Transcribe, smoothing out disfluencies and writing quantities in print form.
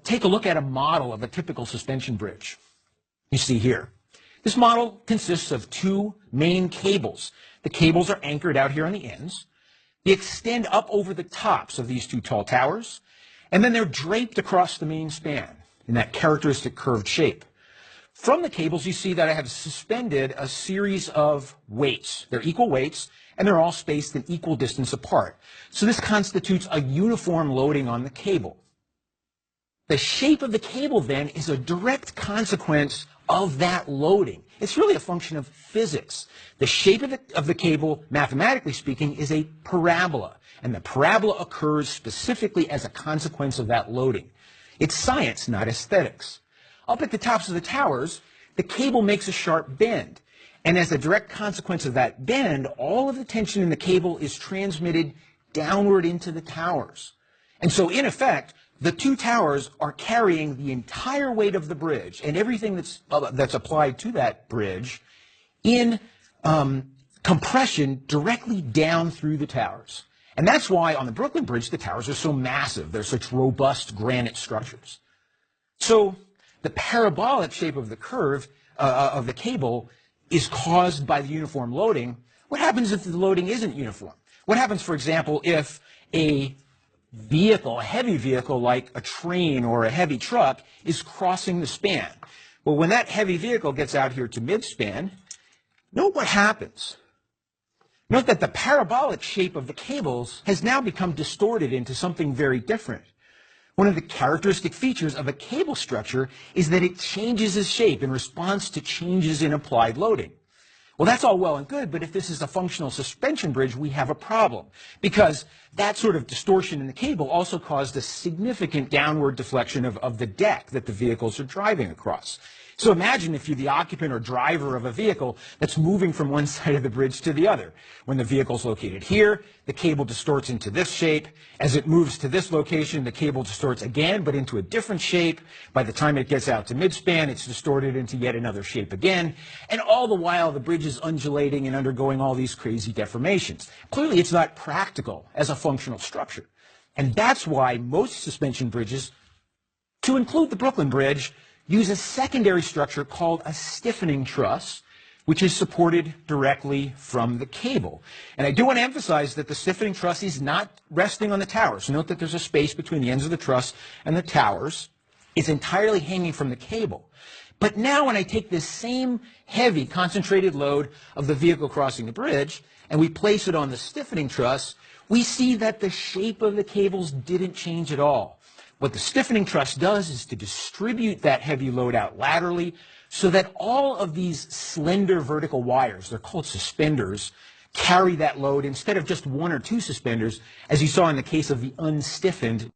take a look at a model of a typical suspension bridge you see here. This model consists of two main cables. The cables are anchored out here on the ends. They extend up over the tops of these two tall towers, and then they're draped across the main span in that characteristic curved shape. From the cables, you see that I have suspended a series of weights. They're equal weights, and they're all spaced an equal distance apart. So this constitutes a uniform loading on the cable. The shape of the cable, then, is a direct consequence of that loading. It's really a function of physics. The shape of the cable, mathematically speaking, is a parabola, and the parabola occurs specifically as a consequence of that loading. It's science, not aesthetics. Up at the tops of the towers, the cable makes a sharp bend, and as a direct consequence of that bend, all of the tension in the cable is transmitted downward into the towers. And so, in effect, the two towers are carrying the entire weight of the bridge and everything that's applied to that bridge in compression directly down through the towers. And that's why on the Brooklyn Bridge, the towers are so massive. They're such robust granite structures. So the parabolic shape of the curve of the cable is caused by the uniform loading. What happens if the loading isn't uniform? What happens, for example, if a vehicle, a heavy vehicle like a train or a heavy truck, is crossing the span? Well, when that heavy vehicle gets out here to midspan, note what happens. Note that the parabolic shape of the cables has now become distorted into something very different. One of the characteristic features of a cable structure is that it changes its shape in response to changes in applied loading. Well, that's all well and good, but if this is a functional suspension bridge, we have a problem, because that sort of distortion in the cable also caused a significant downward deflection of the deck that the vehicles are driving across. So imagine if you're the occupant or driver of a vehicle that's moving from one side of the bridge to the other. When the vehicle's located here, the cable distorts into this shape. As it moves to this location, the cable distorts again, but into a different shape. By the time it gets out to midspan, it's distorted into yet another shape again. And all the while, the bridge is undulating and undergoing all these crazy deformations. Clearly, it's not practical as a functional structure. And that's why most suspension bridges, to include the Brooklyn Bridge, use a secondary structure called a stiffening truss, which is supported directly from the cable. And I do want to emphasize that the stiffening truss is not resting on the towers. Note that there's a space between the ends of the truss and the towers. It's entirely hanging from the cable. But now when I take this same heavy concentrated load of the vehicle crossing the bridge and we place it on the stiffening truss, we see that the shape of the cables didn't change at all. What the stiffening truss does is to distribute that heavy load out laterally so that all of these slender vertical wires, they're called suspenders, carry that load instead of just one or two suspenders, as you saw in the case of the unstiffened